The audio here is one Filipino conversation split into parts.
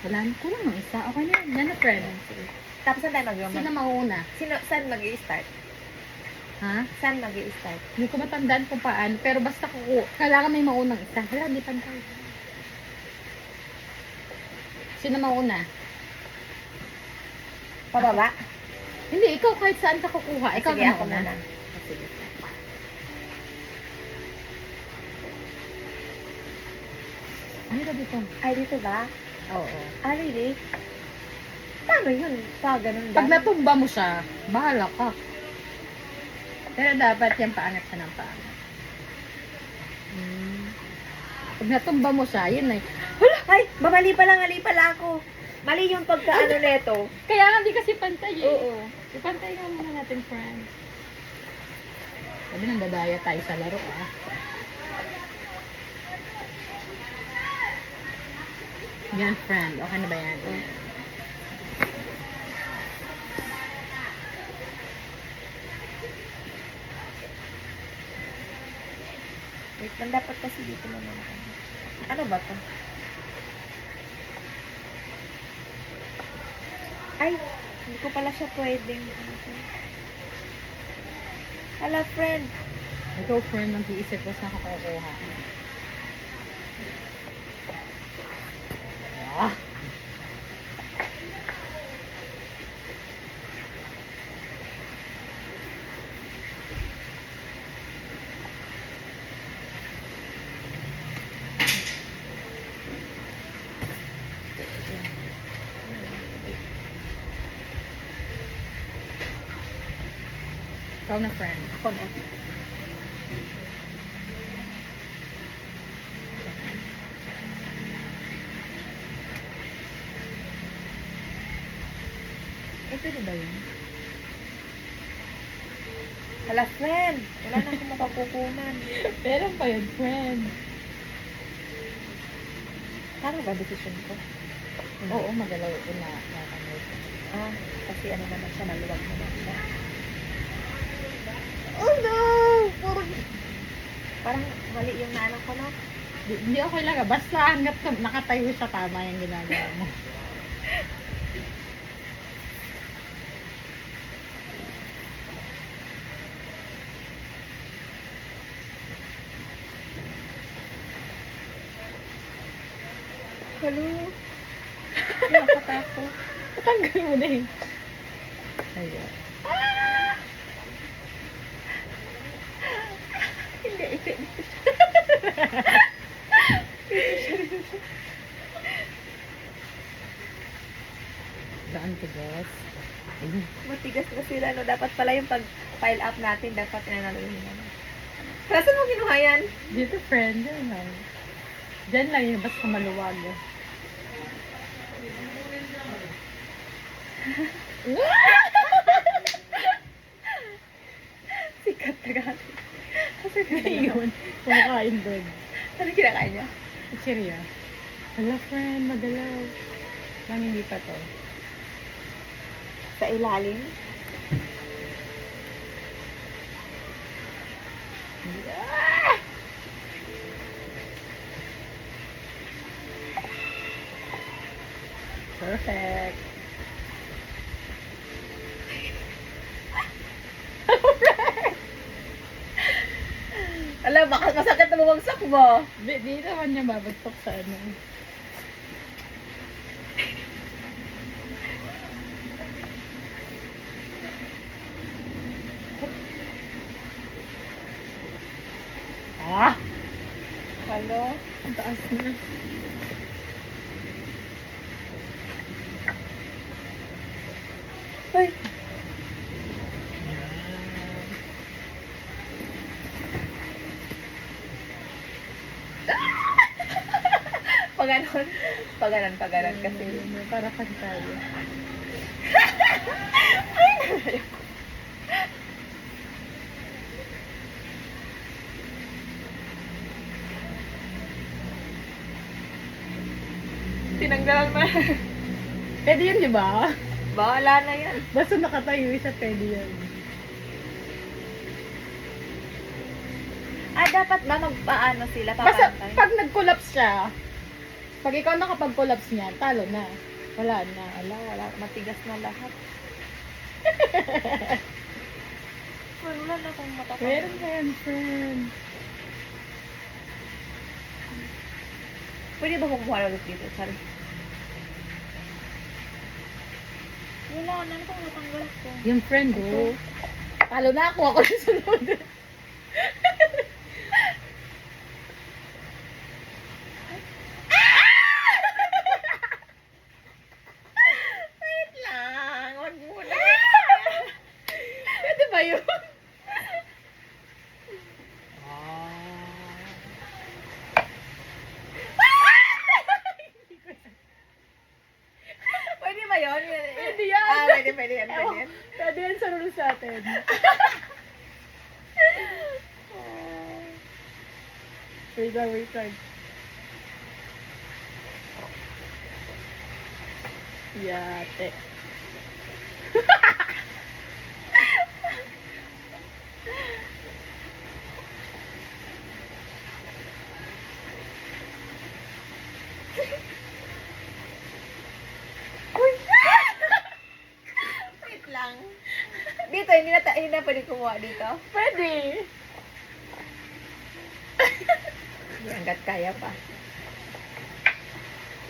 Wala na, kulang ng isa. Okay na yan. Yan na, friend. Tapos saan tayo Sino mauna? Saan mag-i-start? Ha? Saan mag-i-start? Hindi ko matandaan kung paano. Pero basta kailangan may maunang isa. Wala, hindi pantay. Sino mauna? Pababa? Hindi, ikaw kahit saan ka kukuha. Ikaw Sige, na ako mauna. muna. Sige. Ay, dito. Ay, dito ba? Oo. Ah, really? Paano yun? Ganun ba? Pag natumba mo siya, bahala ka. Pero dapat yung paangat ka ng paangat. Pag natumba mo siya, yun na. Ay, mali pala ako. Mali yung pagkaano neto. Kaya nga hindi kasi pantay eh. Oo. Ipantay nga muna natin, friend. Sabi nang dadaya tayo sa laro ah. Yan, friend. Okay na ba yan? Wait lang, dapat kasi dito naman ako. Ano ba to? Ay, hindi ko pala siya pwedeng. Hala, friend. Ikaw, friend, mag-iisip ko saan ka kukuha. Ah! Ikaw na, friend. Ako na. Eh, pwede ba yun? Hala, friend. Wala na akong makapukunan. Meron pa yun, friend. Tama ba decision ko? Oo, magalaw ko na. Ah, kasi ano naman siya, maluwag naman siya. Oh no! Parang mali yung naano ko, no? Hindi okay lang. Basta hanggat nakatayo siya, tama yung ginagawa mo. Halo. Nakakatakot. Patanggal mo na yun. Ayun. Hindi, ito. Saan to, boss? Ayun. Matigas na sila, no? Dapat pala yung pag-pile up natin, dapat nananaluhin naman. Saan mo kinuha yan? Dito, friend. Diyan lang. Diyan lang yun. Basta maluwag. Sikat na gati. Kasi Ayun. Kumakain doon. Ano kinakain niya? Cheerio. Hello, friend. Magalaw. Lang hindi pa to. Sa ilalim? Ah! Perfect. Alam, baka masakit na bumagsak mo. Di naman niya babagtok sa ano. Ah! Halo? Ang taas na. Ay! Paganon kasi. Para pantay. Tinanggalan mo na. Pwede yun, di ba? Bahala na yan. Basta nakatayo siya, pwede yan. Ah, dapat ba magpaano sila? Basta Papantay? pag nag-collapse siya, Pag ikaw nakapag-collapse niyan, talo na. Wala na. Wala. Matigas na lahat. Wala na akong matatapos. Friend. Pwede ba kumuha ulit dito? Sorry. Wala na akong natanggal ko. Yung friend, oh. Talo na ako. Ako na sunod. Wait lang. Wag muna. Pwede ba yun? Pwede ba yun? Pwede yan. Pwede yan. Pwede yan sa rules natin. Wait lang. Yate. Wait lang. Dito, hindi na pwede kumuha dito. Pwede. Hanggat kaya pa.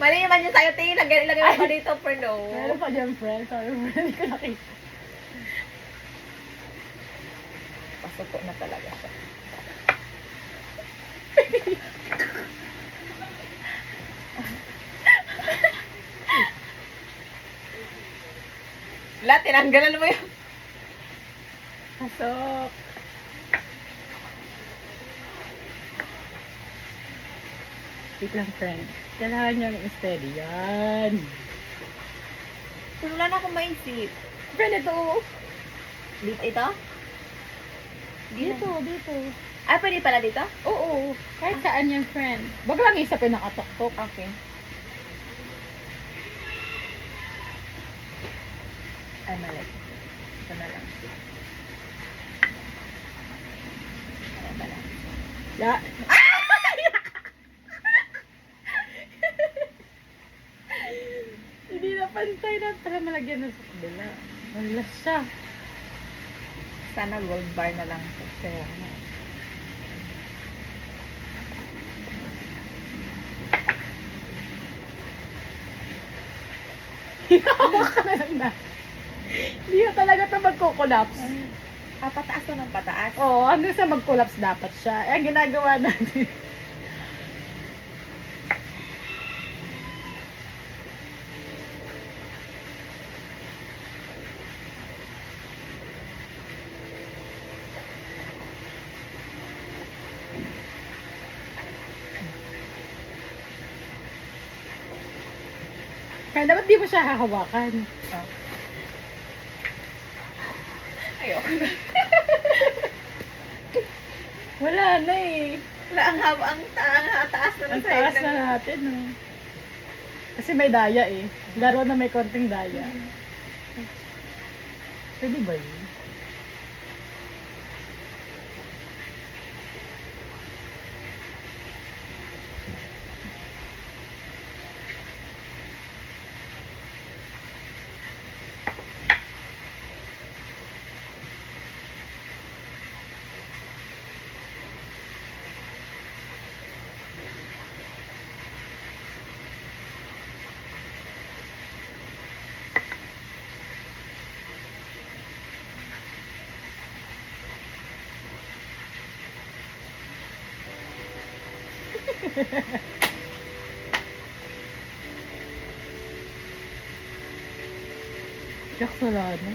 Mali naman yung sa'yo, tingin. Lagay mo pa dito, for no. Meron pa dyan, friend. Sorry, hindi ko nakita. Pasuko na talaga siya. Tinanggalan mo yun. Pasok. Wait lang, friend. Kailangan nyo ng steady. Yan. Pero wala na akong maisip. Friend, ito. Dito, ito? Dito. Ah, pwede pala dito? Oo. Kahit saan yan, friend. Wag lang isa pinakatok-tok. Okay. Ay, mali. Ito na lang. Ay, mali. Ya. Hindi na pantay na para malagyan na sa kabila. Malas siya. Sana gold bar na lang. Kaya nga. Hinahawa ka na lang na. Hindi na talaga ito magko-collapse. Pataas to ng pataas. Oo, hanggang sa mag-collapse dapat siya. Eh, ang ginagawa natin. Kaya dapat di mo siya hahawakan. Oh. Ayoko na. Wala na eh. Wala, ang haba, ang taas na Ang ng sa'yo. taas na natin, no? Kasi may daya eh. Laro na may konting daya. Pwede ba yun? Shucks, wala na.